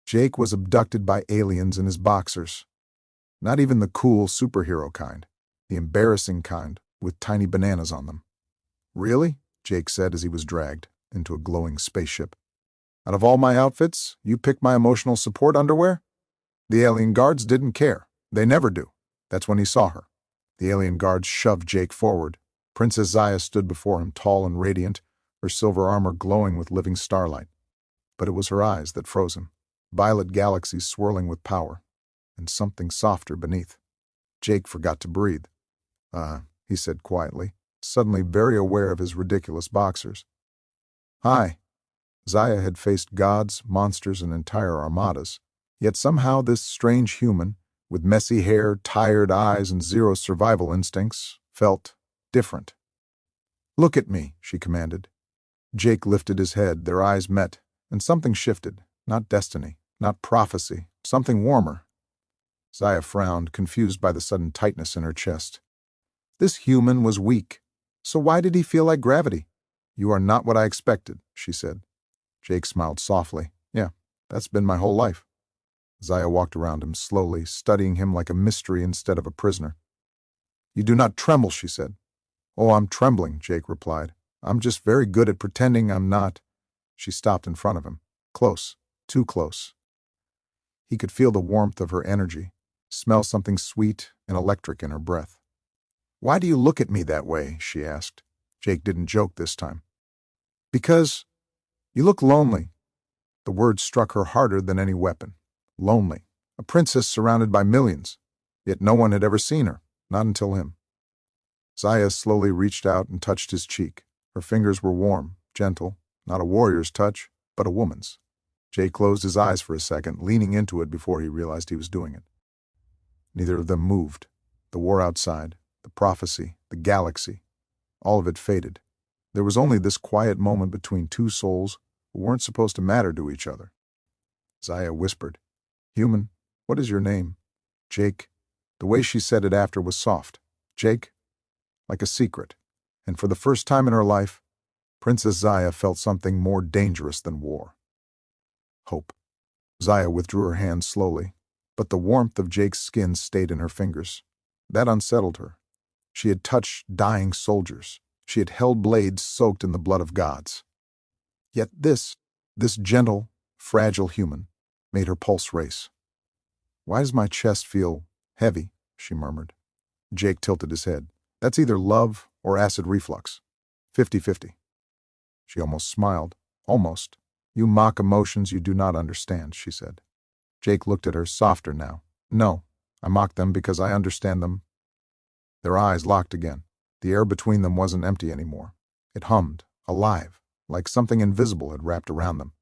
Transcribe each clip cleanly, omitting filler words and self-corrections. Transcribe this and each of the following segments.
Jake was abducted by aliens in his boxers. Not even the cool superhero kind, the embarrassing kind with tiny bananas on them. "Really?" Jake said as he was dragged into a glowing spaceship. "Out of all my outfits, you picked my emotional support underwear?" The alien guards didn't care. They never do. That's when he saw her. The alien guards shoved Jake forward. Princess Zaya stood before him, tall and radiant, her silver armor glowing with living starlight. But it was her eyes that froze him, violet galaxies swirling with power, and something softer beneath. Jake forgot to breathe. He said quietly, suddenly very aware of his ridiculous boxers. "Hi." Zaya had faced gods, monsters, and entire armadas, yet somehow this strange human, with messy hair, tired eyes, and zero survival instincts, felt different. "Look at me," she commanded. Jake lifted his head, their eyes met, and something shifted. Not destiny, not prophecy, something warmer. Zaya frowned, confused by the sudden tightness in her chest. This human was weak, so why did he feel like gravity? "You are not what I expected," she said. Jake smiled softly. "Yeah, that's been my whole life." Zaya walked around him slowly, studying him like a mystery instead of a prisoner. "You do not tremble," she said. "Oh, I'm trembling," Jake replied. "I'm just very good at pretending I'm not." She stopped in front of him. Close, too close. He could feel the warmth of her energy, smell something sweet and electric in her breath. "Why do you look at me that way?" she asked. Jake didn't joke this time. "Because you look lonely." The word struck her harder than any weapon. Lonely. A princess surrounded by millions. Yet no one had ever seen her, not until him. Zaya slowly reached out and touched his cheek. Her fingers were warm, gentle, not a warrior's touch, but a woman's. Jake closed his eyes for a second, leaning into it before he realized he was doing it. Neither of them moved. The war outside, the prophecy, the galaxy, all of it faded. There was only this quiet moment between two souls who weren't supposed to matter to each other. Zaya whispered, "Human, what is your name?" "Jake." The way she said it after was soft. "Jake?" Like a secret. And for the first time in her life, Princess Zaya felt something more dangerous than war. Hope. Zaya withdrew her hand slowly, but the warmth of Jake's skin stayed in her fingers. That unsettled her. She had touched dying soldiers. She had held blades soaked in the blood of gods. Yet this gentle, fragile human, made her pulse race. "Why does my chest feel heavy?" she murmured. Jake tilted his head. "That's either love or acid reflux. 50-50. She almost smiled. "Almost. You mock emotions you do not understand," she said. Jake looked at her, softer now. "No, I mock them because I understand them." Their eyes locked again. The air between them wasn't empty anymore. It hummed, alive, like something invisible had wrapped around them.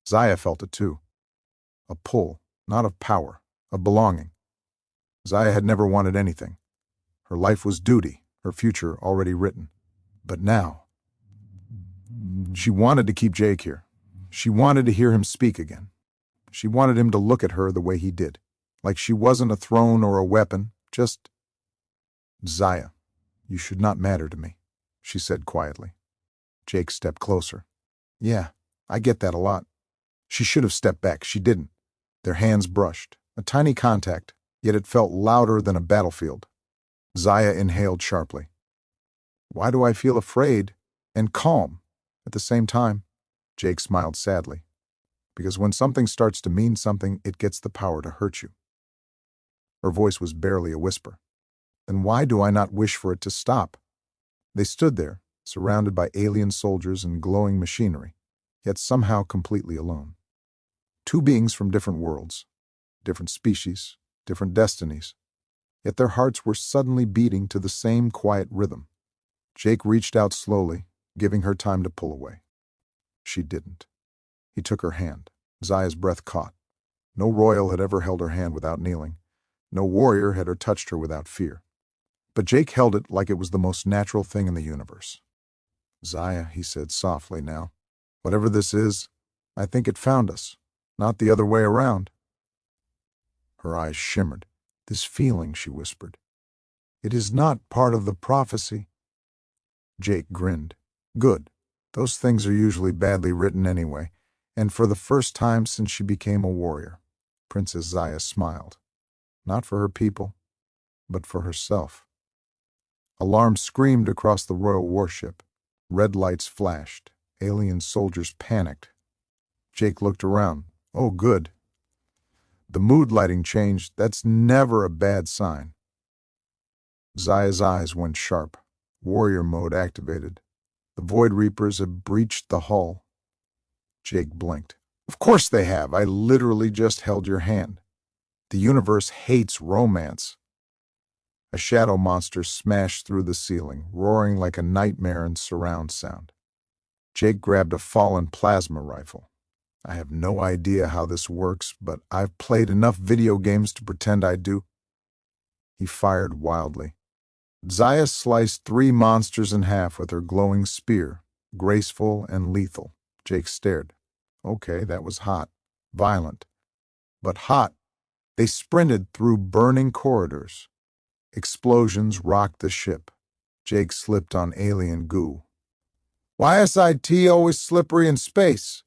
Zaya felt it too. A pull, not of power, of belonging. Zaya had never wanted anything. Her life was duty, her future already written. But now, she wanted to keep Jake here. She wanted to hear him speak again. She wanted him to look at her the way he did, like she wasn't a throne or a weapon, just... "Zaya, you should not matter to me," she said quietly. Jake stepped closer. "Yeah, I get that a lot." She should have stepped back. She didn't. Their hands brushed. A tiny contact, yet it felt louder than a battlefield. Zaya inhaled sharply. "Why do I feel afraid and calm at the same time?" Jake smiled sadly. "Because when something starts to mean something, it gets the power to hurt you." Her voice was barely a whisper. "Then why do I not wish for it to stop?" They stood there, surrounded by alien soldiers and glowing machinery, yet somehow completely alone. Two beings from different worlds, different species, different destinies, yet their hearts were suddenly beating to the same quiet rhythm. Jake reached out slowly, giving her time to pull away. She didn't. He took her hand. Zaya's breath caught. No royal had ever held her hand without kneeling. No warrior had ever touched her without fear. But Jake held it like it was the most natural thing in the universe. "Zaya," he said softly now, "whatever this is, I think it found us, not the other way around." Her eyes shimmered. "This feeling," she whispered, "it is not part of the prophecy." Jake grinned. "Good. Those things are usually badly written anyway, And for the first time since she became a warrior, Princess Zaya smiled. Not for her people, but for herself. Alarms screamed across the royal warship. Red lights flashed. Alien soldiers panicked. Jake looked around. Oh, good. The mood lighting changed. That's never a bad sign. Zaya's eyes went sharp. Warrior mode activated. The Void Reapers had breached the hull. Jake blinked. Of course they have. I literally just held your hand. The universe hates romance. A shadow monster smashed through the ceiling, roaring like a nightmare in surround sound. Jake grabbed a fallen plasma rifle. I have no idea how this works, but I've played enough video games to pretend I do. He fired wildly. Zaya sliced 3 monsters in half with her glowing spear, graceful and lethal. Jake stared. Okay, that was hot. Violent. But hot. They sprinted through burning corridors. Explosions rocked the ship. Jake slipped on alien goo. YSIT always slippery in space.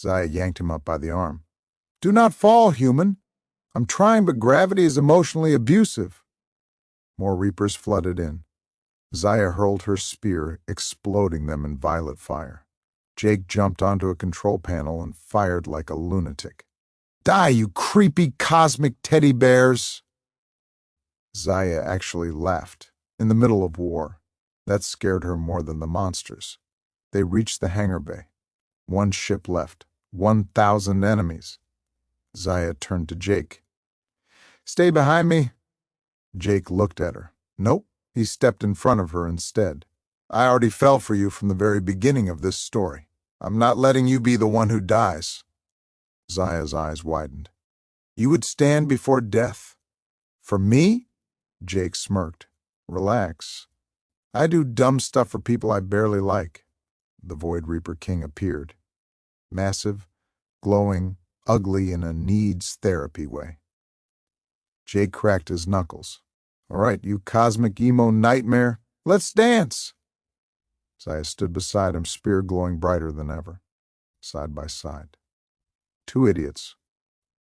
Zaya yanked him up by the arm. Do not fall, human. I'm trying, but gravity is emotionally abusive. More Reapers flooded in. Zaya hurled her spear, exploding them in violet fire. Jake jumped onto a control panel and fired like a lunatic. Die, you creepy cosmic teddy bears! Zaya actually laughed, in the middle of war. That scared her more than the monsters. They reached the hangar bay. 1 ship left. 1,000 enemies. Zaya turned to Jake. Stay behind me. Jake looked at her. Nope, he stepped in front of her instead. I already fell for you from the very beginning of this story. I'm not letting you be the one who dies. Zaya's eyes widened. You would stand before death? For me? Jake smirked. Relax. I do dumb stuff for people I barely like. The Void Reaper King appeared. Massive, glowing, ugly in a needs therapy way. Jake cracked his knuckles. All right, you cosmic emo nightmare, let's dance. Zaya stood beside him, spear glowing brighter than ever. Side by side. 2 idiots.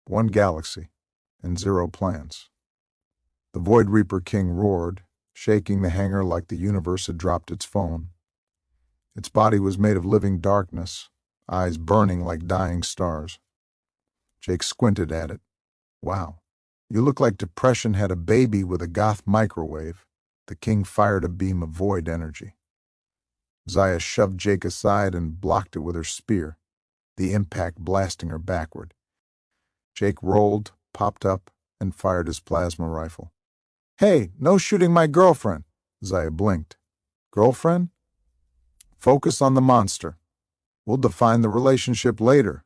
1 galaxy. And 0 plans. The Void Reaper King roared, shaking the hangar like the universe had dropped its phone. Its body was made of living darkness, eyes burning like dying stars. Jake squinted at it. Wow, you look like depression had a baby with a goth microwave. The king fired a beam of void energy. Zaya shoved Jake aside and blocked it with her spear, the impact blasting her backward. Jake rolled, popped up, and fired his plasma rifle. Hey, no shooting my girlfriend. Zaya blinked. Girlfriend? Focus on the monster. We'll define the relationship later.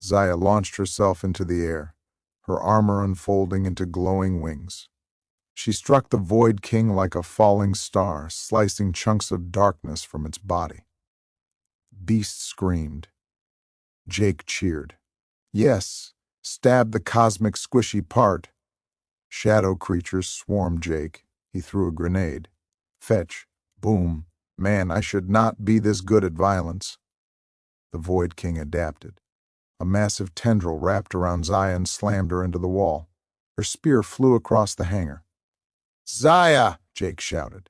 Zaya launched herself into the air, her armor unfolding into glowing wings. She struck the Void King like a falling star, slicing chunks of darkness from its body. Beast screamed. Jake cheered. Yes, stab the cosmic squishy part. Shadow creatures swarmed Jake. He threw a grenade. Fetch. Boom. Man, I should not be this good at violence. The Void King adapted. A massive tendril wrapped around Zaya and slammed her into the wall. Her spear flew across the hangar. Zaya! Jake shouted.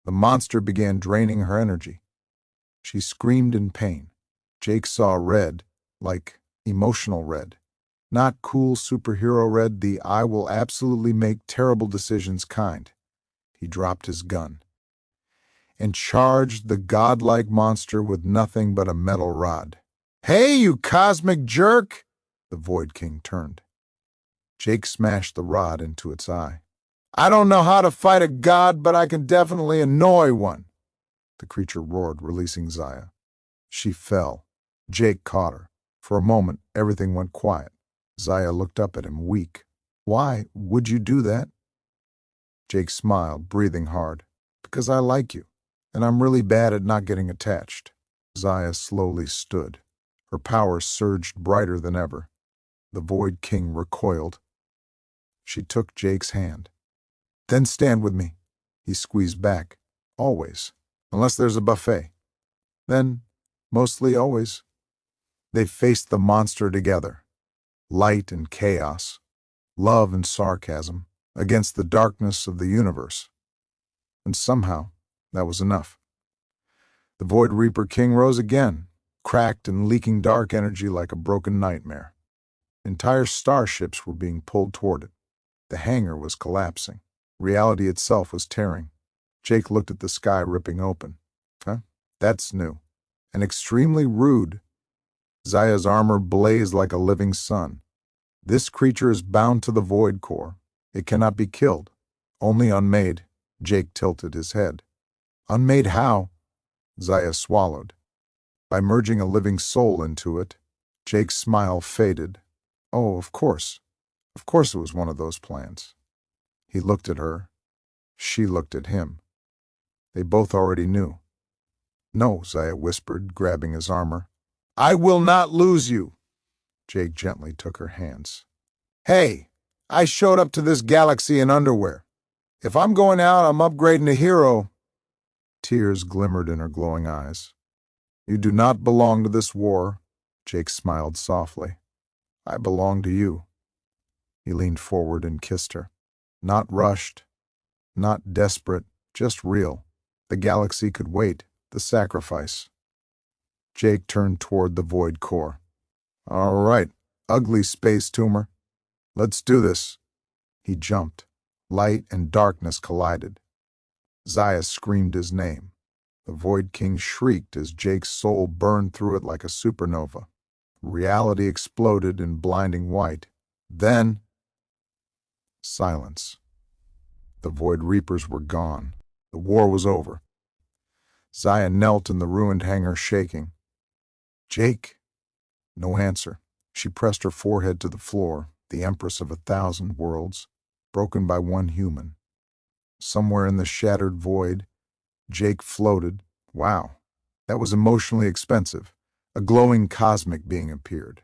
The monster began draining her energy. She screamed in pain. Jake saw red, like emotional red. Not cool superhero red, the I will absolutely make terrible decisions kind. He dropped his gun and charged the godlike monster with nothing but a metal rod. Hey, you cosmic jerk! The Void King turned. Jake smashed the rod into its eye. I don't know how to fight a god, but I can definitely annoy one. The creature roared, releasing Zaya. She fell. Jake caught her. For a moment, everything went quiet. Zaya looked up at him, weak. Why would you do that? Jake smiled, breathing hard. Because I like you, and I'm really bad at not getting attached. Zaya slowly stood. Her power surged brighter than ever. The Void King recoiled. She took Jake's hand. Then stand with me. He squeezed back. Always. Unless there's a buffet. Then, mostly always. They faced the monster together, light and chaos, love and sarcasm, against the darkness of the universe. And somehow, that was enough. The Void Reaper King rose again, cracked and leaking dark energy like a broken nightmare. Entire starships were being pulled toward it. The hangar was collapsing. Reality itself was tearing. Jake looked at the sky ripping open. Huh? That's new. And extremely rude. Zaya's armor blazed like a living sun. This creature is bound to the Void Core. It cannot be killed. Only unmade. Jake tilted his head. Unmade how? Zaya swallowed. By merging a living soul into it. Jake's smile faded. Oh, of course. Of course it was one of those plans. He looked at her. She looked at him. They both already knew. No, Zaya whispered, grabbing his armor. I will not lose you. Jake gently took her hands. Hey, I showed up to this galaxy in underwear. If I'm going out, I'm upgrading to hero. Tears glimmered in her glowing eyes. You do not belong to this war. Jake smiled softly. I belong to you. He leaned forward and kissed her. Not rushed, not desperate, just real. The galaxy could wait, the sacrifice. Jake turned toward the Void Core. All right, ugly space tumor. Let's do this. He jumped. Light and darkness collided. Zaya screamed his name. The Void King shrieked as Jake's soul burned through it like a supernova. Reality exploded in blinding white. Then, silence. The Void Reapers were gone. The war was over. Zaya knelt in the ruined hangar, shaking. Jake? No answer. She pressed her forehead to the floor, the empress of 1,000 worlds, broken by one human. Somewhere in the shattered void, Jake floated. Wow, that was emotionally expensive. A glowing cosmic being appeared.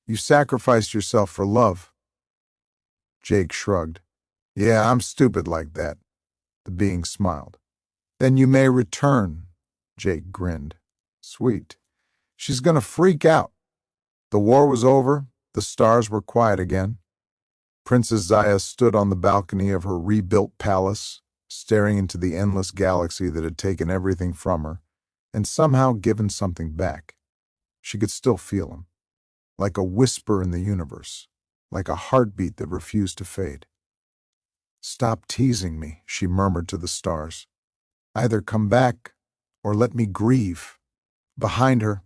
You sacrificed yourself for love. Jake shrugged. Yeah, I'm stupid like that. The being smiled. Then you may return. Jake grinned. Sweet. She's gonna freak out. The war was over. The stars were quiet again. Princess Zaya stood on the balcony of her rebuilt palace, staring into the endless galaxy that had taken everything from her, and somehow given something back. She could still feel him, like a whisper in the universe, like a heartbeat that refused to fade. Stop teasing me, she murmured to the stars. Either come back or let me grieve. Behind her,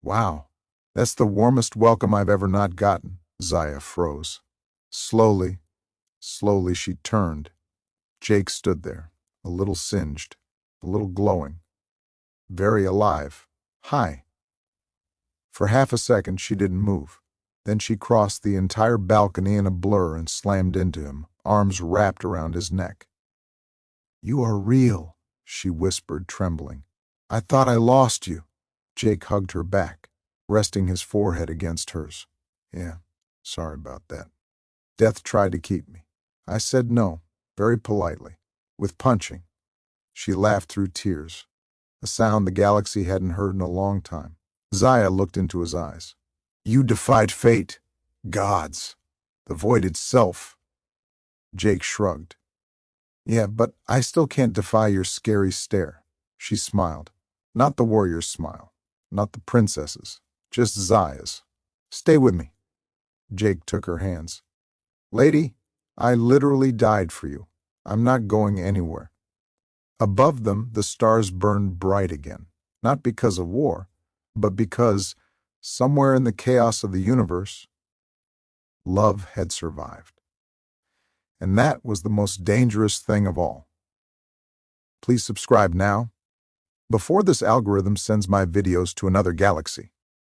wow, that's the warmest welcome I've ever not gotten. Zaya froze. Slowly she turned. Jake stood there, a little singed, a little glowing, very alive. Hi. For half a second she didn't move. Then she crossed the entire balcony in a blur and slammed into him, arms wrapped around his neck. You are real, she whispered, trembling. I thought I lost you. Jake hugged her back, resting his forehead against hers. Yeah, sorry about that. Death tried to keep me. I said no, very politely, with punching. She laughed through tears, a sound the galaxy hadn't heard in a long time. Zaya looked into his eyes. You defied fate, gods, the void itself. Jake shrugged. Yeah, but I still can't defy your scary stare. She smiled. Not the warrior's smile, not the princess's, just Zaya's. Stay with me. Jake took her hands. Lady, I literally died for you. I'm not going anywhere. Above them, the stars burned bright again, not because of war, but because, somewhere in the chaos of the universe, love had survived. And that was the most dangerous thing of all. Please subscribe now, before this algorithm sends my videos to another galaxy.